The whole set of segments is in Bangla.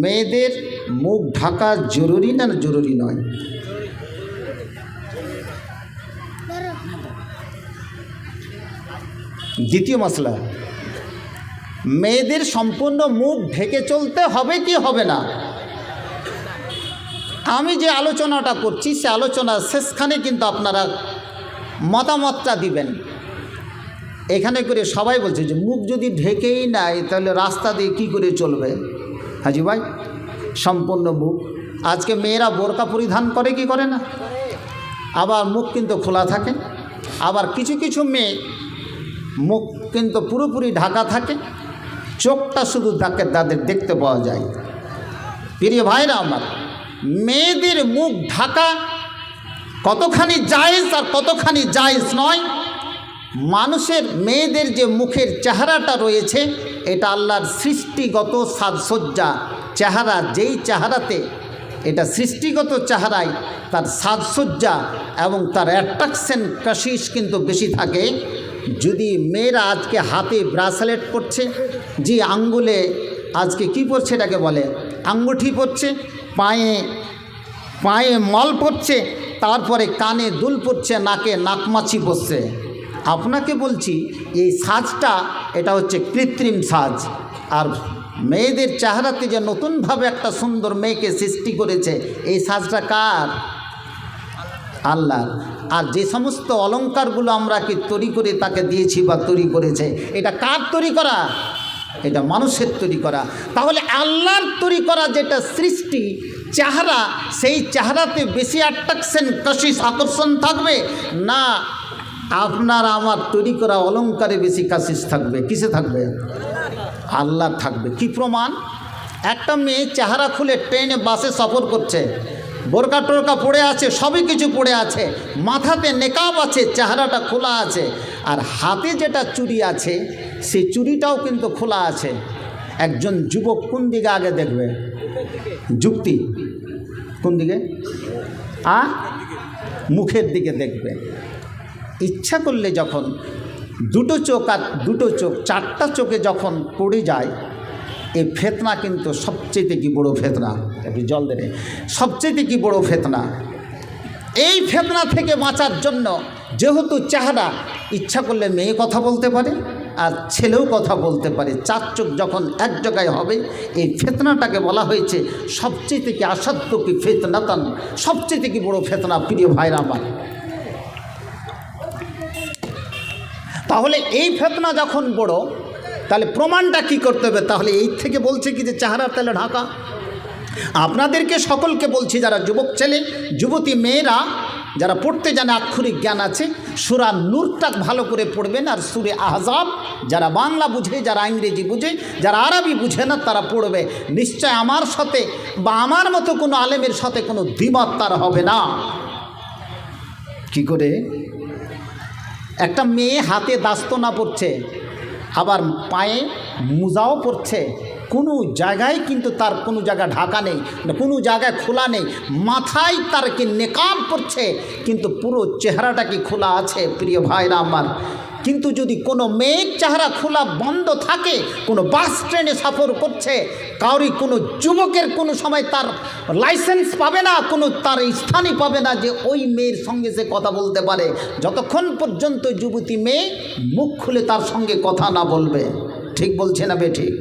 মেয়েদের মুখ ঢাকা জরুরি না জরুরি নয়? দ্বিতীয় মশলা, মেয়েদের সম্পূর্ণ মুখ ঢেকে চলতে হবে কি হবে না? আমি যে আলোচনাটা করছি সে আলোচনার শেষখানে কিন্তু আপনারা মতামতটা দিবেন। এখানে করে সবাই বলছে যে মুখ যদি ঢেকেই নাই তাহলে রাস্তা দিয়ে কী করে চলবে? হাজি ভাই, সম্পূর্ণ মুখ। আজকে মেয়েরা বোরকা পরিধান করে কি করে না? আবার মুখ কিন্তু খোলা থাকে। আবার কিছু কিছু মেয়ে মুখ কিন্তু পুরোপুরি ঢাকা থাকে, চোখটা শুধু তাদের দেখতে পাওয়া যায়। প্রিয় ভাইরা আমার, মেয়েদের মুখ ঢাকা কতখানি জায়েজ আর কতখানি জায়েজ নয়, মানুষের মেয়েদের যে মুখের চেহারাটা রয়েছে এটা আল্লাহর সৃষ্টিগত সাজসজ্জা চেহারা, যেই চেহারাতে এটা সৃষ্টিগত চেহারায় তার সাজসজ্জা এবং তার অ্যাট্রাকশন কাশিস কিন্তু বেশি থাকে। যদি মেয়েরা আজকে হাতে ব্রাসলেট পরছে, যে আঙ্গুলে আজকে কি পরছে এটাকে বলে আঙ্গুঠি পরছে, পায়ে পায়ে মল পরছে, তারপরে কানে দুল পরছে, নাকে নাকমাছি পরছে, আপনাকে বলছি এই সাজটা এটা হচ্ছে কৃত্রিম সাজ। আর মেয়েদের চেহারাতে যে নতুনভাবে একটা সুন্দর মেয়েকে সৃষ্টি করেছে এই সাজটা কার? আল্লাহর। আর যে সমস্ত অলঙ্কারগুলো আমরা কি তৈরি করে তাকে দিয়েছি বা তৈরি করেছে, এটা কার তৈরি করা? এটা মানুষের তৈরি করা। তাহলে আল্লাহর তৈরি করা যেটা সৃষ্টি চেহারা, সেই চেহারাতে বেশি অ্যাট্রাকশন কাশিস আকর্ষণ থাকবে না আপনার আমার তৈরি করা অলঙ্কারে বেশি কাশিস থাকবে? কিসে থাকবে? আল্লাহ থাকবে। কি প্রমাণ? একটা মেয়ে চেহারা খুলে ট্রেনে বাসে সফর করছে, বোরকা টোরকা পড়ে আছে, সবই কিছু পড়ে আছে, মাথাতে নেকাব আছে, চেহারাটা খোলা আছে, আর হাতে যেটা চুড়ি আছে সেই চুড়িটাও কিন্তু খোলা আছে। একজন যুবক কোন দিকে আগে দেখবে? যুক্তি কোন দিকে? মুখের দিকে দেখবে। ইচ্ছা করলে যখন দুটো চোখ আর দুটো চোখ চারটা চোখে যখন পড়ে যায়, এই ফেতনা কিন্তু সবচেয়ে কি বড় ফেতনা? একটু জল দেবে। সবচেয়ে কি বড় ফেতনা? এই ফেতনা থেকে বাঁচার জন্য যেহেতু চেহারা, ইচ্ছা করলে মেয়ে কথা বলতে পারে আর ছেলেও কথা বলতে পারে, চার চোখ যখন এক জায়গায় হবে, এই ফেতনাটাকে বলা হয়েছে সবচেয়ে কি আসাধ্য কি ফেতনাতান, সবচেয়ে কি বড় ফেতনা। প্রিয় ভাইরা আমার, তাহলে এই ফেতনা যখন বড়, তাহলে প্রমাণটা কি করতে হবে? তাহলে এই থেকে বলছে কি যে চেহারার তাহলে ঢাকা। আপনাদেরকে সকলকে বলছি, যারা যুবক ছেলে যুবতী মেয়েরা যারা পড়তে জানে, আক্ষরিক জ্ঞান আছে, সূরা নূরটা ভালো করে পড়বেন, আর সূরা আহজাব যারা বাংলা বুঝে, যারা ইংরেজি বুঝে, যারা আরবি বুঝে না তারা পড়বে। নিশ্চয় আমার সাথে বা আমার মতো কোনো আলেমের সাথে কোনো দ্বিমত তার হবে না। কি করে? একটা মেয়ে হাতে দাস্তনা পরছে, আবার পায়ে মোজাও পরছে, কোনো জায়গায় কিন্তু তার কোনো জায়গা ঢাকা নেই, কোনো জায়গায় খোলা নেই, মাথায় তার কি নেকাব পরছে, কিন্তু পুরো চেহারাটা কি খোলা আছে? প্রিয় ভাইরা আমার, কিন্তু যদি কোনো মেয়ের চেহারা খোলা বন্ধ থাকে, কোনো বাস ট্রেনে সফর করছে, কাউরি কোনো যুবকের কোনো সময় তার লাইসেন্স পাবে না, কোনো তার স্থানই পাবে না যে ওই মেয়ের সঙ্গে সে কথা বলতে পারে, যতক্ষণ পর্যন্ত যুবতী মেয়ে মুখ খুলে তার সঙ্গে কথা না বলবে। ঠিক বলছে না বে? ঠিক।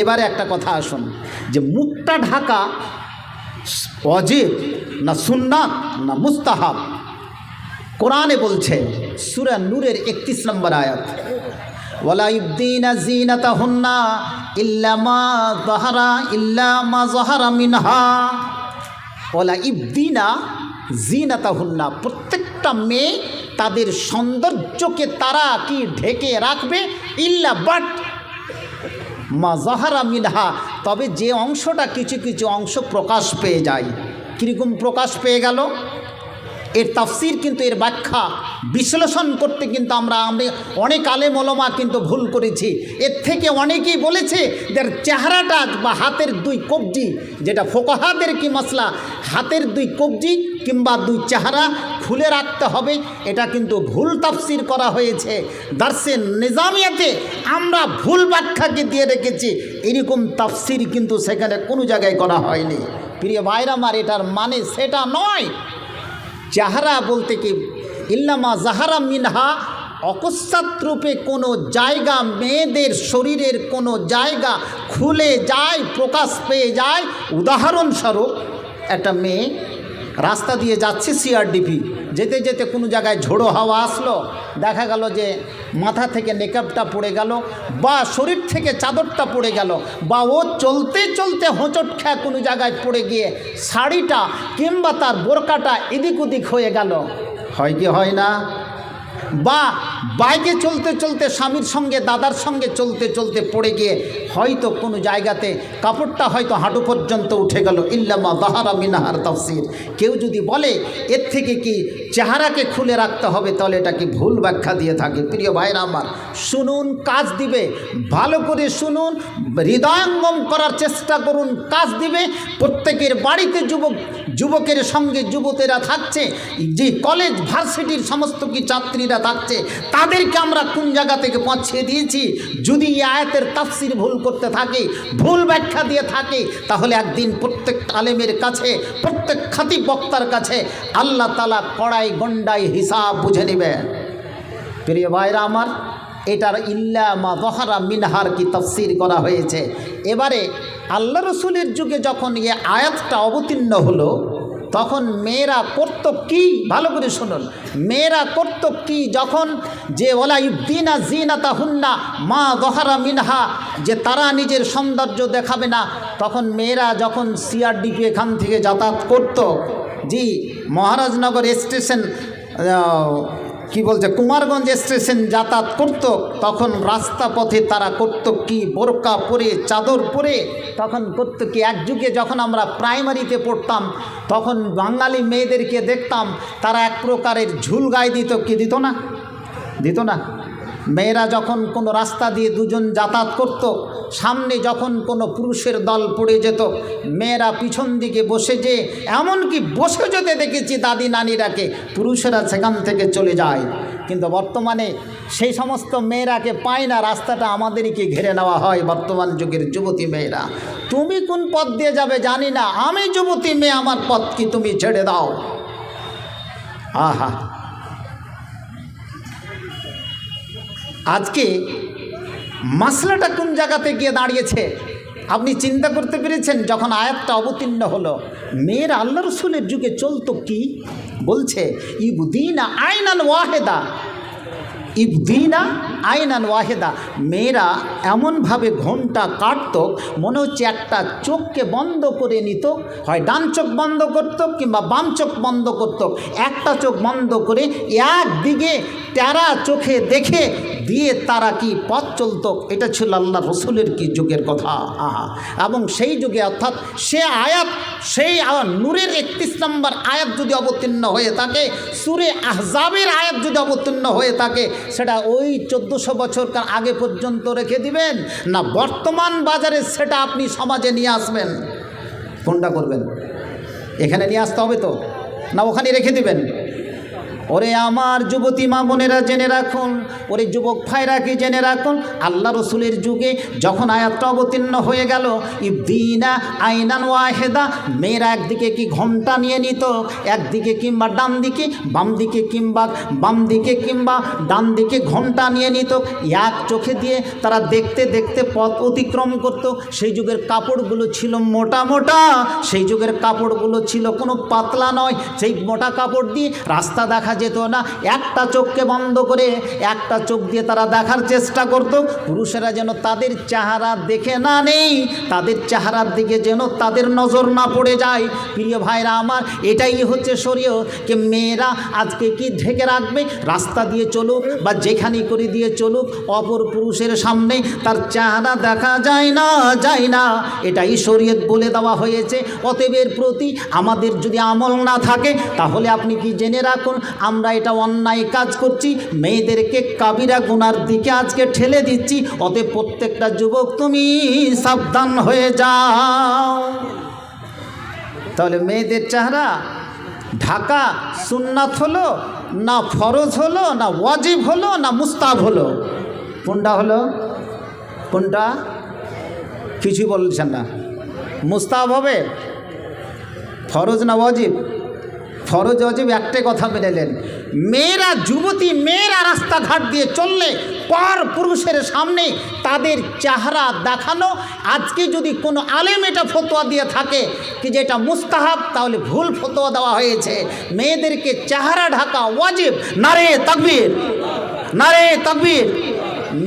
এবারে একটা কথা আসুন, যে মুখটা ঢাকা ওয়াজিব না সুন্নাত না মুস্তাহাব? কোরআনে বলছে সূরা নূরের 31 নম্বর আয়াত, ওয়ালা ইবদিনা জিনাতাহুন্না ইল্লা মা যাহারা মিনহা। ওয়ালা ইবদিনা জিনাতাহুন্না, প্রত্যেকটা মেয়ে তাদের সৌন্দর্যকে তারা কি ঢেকে রাখবে, ইল্লা বাট মা যাহারা মিনহা, তবে যে অংশটা কিছু কিছু অংশ প্রকাশ পেয়ে যায়। কীরকম প্রকাশ পেয়ে গেল? এর তাফসীর কিন্তু, এর ব্যাখ্যা বিশ্লেষণ করতে কিন্তু আমরা অনেক আলেম ওলামা কিন্তু ভুল করেছি। এর থেকে অনেকেই বলেছে যার চেহারাটা বা হাতের দুই কবজি, যেটা ফোকাহাদের কি মশলা, হাতের দুই কবজি কিংবা দুই চেহারা খুলে রাখতে হবে, এটা কিন্তু ভুল তাফসির করা হয়েছে। দার্সে নিজামিয়াতে আমরা ভুল ব্যাখ্যাকে দিয়ে রেখেছি, এরকম তাফসির কিন্তু সেখানে কোনো জায়গায় করা হয়নি। প্রিয় ভাইরা আমার, এটার মানে সেটা নয়। চেহারা বলতে কি ইল্লামা জাহারা মিনহা, অকস্মাৎ রূপে কোনো জায়গা, মেয়েদের শরীরের কোনো জায়গা খুলে যায়, প্রকাশ পেয়ে যায়। উদাহরণস্বরূপ একটা মেয়ে রাস্তা দিয়ে যাচ্ছে সিআরডিপি, যেতে যেতে কোনো জায়গায় ঝোড়ো হাওয়া আসলো, দেখা গেল যে মাথা থেকে নেকআপটা পড়ে গেল, বা শরীর থেকে চাদরটা পড়ে গেল, বা ও চলতে চলতে হোঁচট খেয়ে কোনো জায়গায় পড়ে গিয়ে শাড়িটা কিংবা তার বোরকাটা এদিক ওদিক হয়ে গেল, হয় কি হয় না? বা বাইকে চলতে চলতে স্বামীর সঙ্গে দাদার সঙ্গে চলতে চলতে পড়ে গিয়ে হয়তো কোনো জায়গাতে কাপড়টা হয়তো হাঁটু পর্যন্ত উঠে গেল। ইল্লামা যাহারা মিনহার তাফসির। কেউ যদি বলে এর থেকে কি চেহারাকে খুলে রাখতে হবে, তাহলে এটা কি ভুল ব্যাখ্যা দিয়ে থাকে। প্রিয় ভাইরা আমার, শুনুন, কাজ দিবে, ভালো করে শুনুন, হৃদয়ঙ্গম করার চেষ্টা করুন, কাজ দিবে। প্রত্যেকের বাড়িতে যুবকের সঙ্গে যুবতীরা থাকছে, যে কলেজ ভার্সিটির সমস্ত কি ছাত্রীরা থাকছে, তাদেরকে আমরা কোন জায়গা থেকে পৌঁছে দিয়েছি। যদি এই আয়াতের তাফসির ভুল করতে থাকে, ভুল ব্যাখ্যা দিয়ে থাকে, তাহলে একদিন প্রত্যেক আলেমের কাছে, প্রত্যেক খাতিব বক্তার কাছে আল্লাহ তাআলা কড়াই গন্ডাই হিসাব বুঝে নেবেন। প্রিয় ভাইরা আমার, এটার ইল্লামা যাহারা মিনহার কি তাফসির করা হয়েছে। এবারে আল্লাহ রসুলের যুগে যখন এই আয়াতটা অবতীর্ণ হলো, তখন মেয়েরা করত কি, ভালো করে শুনুন, মেয়েরা করত কি যখন যে ওলা ইউদ্দিনা জিনাতাহুন্না মা যাহারা মিনহা, যে তারা নিজের সৌন্দর্য দেখাবে না। তখন মেয়েরা যখন সিআরডিপি এখান থেকে যাতায়াত করত, জি মহারাজনগর স্টেশন কি বলছে কুমারগঞ্জ স্টেশন যাতায়াত করত, তখন রাস্তা পথে তারা করত কি, বোরকা পরে চাদর পরে তখন করত কি। এক যুগে যখন আমরা প্রাইমারিতে পড়তাম, তখন বাঙালি মেয়েদেরকে দেখতাম তারা এক প্রকারের ঝুল গায়ে দিত, কি দিত না, দিত না। মেয়েরা যখন কোনো রাস্তা দিয়ে দুজন যাতায়াত করত, সামনে যখন কোনো পুরুষের দল পড়ে যেত, মেয়েরা পিছন দিকে বসে, যে এমনকি বসে যেতে দেখেছি দাদি নানিরাকে, পুরুষেরা সেখান থেকে চলে যায়। কিন্তু বর্তমানে সেই সমস্ত মেয়েরাকে পায় না, রাস্তাটা আমাদেরকে ঘিরে নেওয়া হয়। বর্তমান যুগের যুবতী মেয়েরা, তুমি কোন পথ দিয়ে যাবে জানি না, আমি যুবতী মেয়ে, আমার পথ কি তুমি ছেড়ে দাও। আহা, আজকে মাসলাটা কোন জায়গাতে গিয়ে দাঁড়িয়েছে আপনি চিন্তা করতে পেরেছেন? যখন আয়াতটা অবতীর্ণ হলো, মেয়েরা আল্লাহ রসুলের যুগে চলতো কি, বলছে ইবদিনা আইনান ওয়াহেদা, ইবদিনা আইনান ওয়াহেদা। মেয়েরা এমনভাবে ঘোমটা কাটত, মনে হচ্ছে একটা চোখকে বন্ধ করে নিত, হয় ডান চোখ বন্ধ করত কিংবা বাম চোখ বন্ধ করত, একটা চোখ বন্ধ করে একদিকে তেরা চোখে দেখে দিয়ে তারা কি পথ চলত। এটা ছিল আল্লাহ রসুলের কি যুগের কথা। আহা, এবং সেই যুগে অর্থাৎ সে আয়াত, সেই নূরের 31 নম্বর আয়াত যদি অবতীর্ণ হয়ে থাকে, সূরা আহজাবের আয়াত যদি অবতীর্ণ হয়ে থাকে, সেটা ওই 1400 বছর আগে পর্যন্ত রেখে দিবেন না বর্তমান বাজারে সেটা আপনি সমাজে নিয়ে আসবেন? কোনটা করবেন? এখানে নিয়ে আসতে হবে তো, না ওখানে রেখে দিবেন? ওরে আমার যুবতী মা বোনেরা জেনে রাখুন, ওরে যুবক ভাইরা কি জেনে রাখুন, আল্লাহ রসুলের যুগে যখন আয়াতটা অবতীর্ণ হয়ে গেল, ইবদিনা আইনান ওয়াহেদা, মেয়েরা একদিকে কি ঘোমটা নিয়ে নিত, একদিকে কিংবা ডান দিকে, বাম দিকে কিংবা বাম দিকে কিংবা ডান দিকে ঘোমটা নিয়ে নিত, এক চোখে দিয়ে তারা দেখতে দেখতে পথ অতিক্রম করত। সেই যুগের কাপড়গুলো ছিল মোটা মোটা, সেই যুগের কাপড়গুলো ছিল কোনো পাতলা নয়, সেই মোটা কাপড় দিয়ে রাস্তা দেখা যেত না। একটা চোখকে বন্ধ করে একটা চোখ দিয়ে তারা দেখার চেষ্টা করত, পুরুষেরা যেন তাদের চেহারা দেখে না নেই, তাদের চেহারার দিকে যেন তাদের নজর না পড়ে যায়। প্রিয় ভাইরা আমার, এটাই হচ্ছে শরীয়ত, যে মেয়েরা আজকে কি ঢেকে রাখবে, রাস্তা দিয়ে চলুক বা যেখানে করে দিয়ে চলুক, অপর পুরুষের সামনে তার চেহারা দেখা যায় না, যায় না, এটাই শরীয়ত বলে দেওয়া হয়েছে। অতএব এর প্রতি আমাদের যদি আমল না থাকে, তাহলে আপনি কি জেনে রাখুন, আমরা এটা অন্যায় কাজ করছি, মেয়েদেরকে কাবিরা গুনার দিকে আজকে ঠেলে দিচ্ছি। অতএব প্রত্যেকটা যুবক তুমি সাবধান হয়ে যাও। তাহলে মেয়েদের চেহারা ঢাকা সুন্নাত হলো না ফরজ হলো না ওয়াজিব হলো না মুস্তাহাব হলো? কোনটা হলো? কোনটা? কিছু বলছেন না। মুস্তাহাব হবে? ফরজ না ওয়াজিব? ফরজ ওয়াজিব একটাই কথা মেলালেন। মেয়েরা, যুবতী মেয়েরা রাস্তাঘাট দিয়ে চললে পর পুরুষের সামনে তাদের চেহারা দেখানো, আজকে যদি কোনো আলেম এটা ফতোয়া দিয়ে থাকে কি যে এটা মুস্তাহাব, তাহলে ভুল ফতোয়া দেওয়া হয়েছে। মেয়েদেরকে চেহারা ঢাকা ওয়াজিব। নারে তাকবীর, নারে তাকবীর।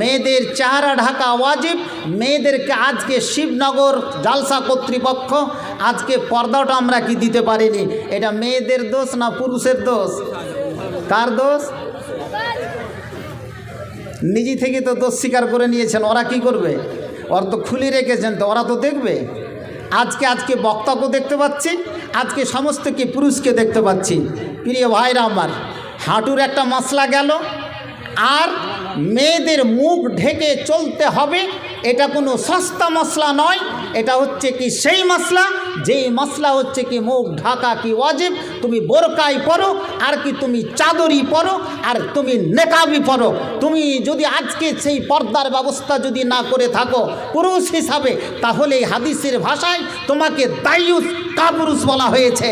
মেয়েদের চেহারা ঢাকা ওয়াজিব। মেয়েদেরকে আজকে শিবনগর জালসা কর্তৃপক্ষ আজকে পর্দাটা আমরা কি দিতে পারিনি, এটা মেয়েদের দোষ না পুরুষের দোষ? কার দোষ? নিজে থেকে তো দোষ স্বীকার করে নিয়েছেন। ওরা কি করবে? ওরা তো খুলে রেখেছেন, তো ওরা তো দেখবে। আজকে বক্তাকে দেখতে পাচ্ছি, আজকে সমস্ত কি পুরুষকে দেখতে পাচ্ছি। প্রিয় ভাইরা আমার, হাঁটুর একটা মশলা গেল, আর মেয়েদের মুখ ঢেকে চলতে হবে, এটা কোনো সস্তা মশলা নয়। এটা হচ্ছে কি সেই মশলা, যেই মশলা হচ্ছে কি মুখ ঢাকা কি ওয়াজিব। তুমি বোরকাই পরো, আর কি তুমি চাদরই পরো, আর তুমি নেকাবি পরো। তুমি যদি আজকে সেই পর্দার ব্যবস্থা যদি না করে থাকো পুরুষ হিসাবে, তাহলে হাদিসের ভাষায় তোমাকে দায়ুস কাপুরুষ বলা হয়েছে।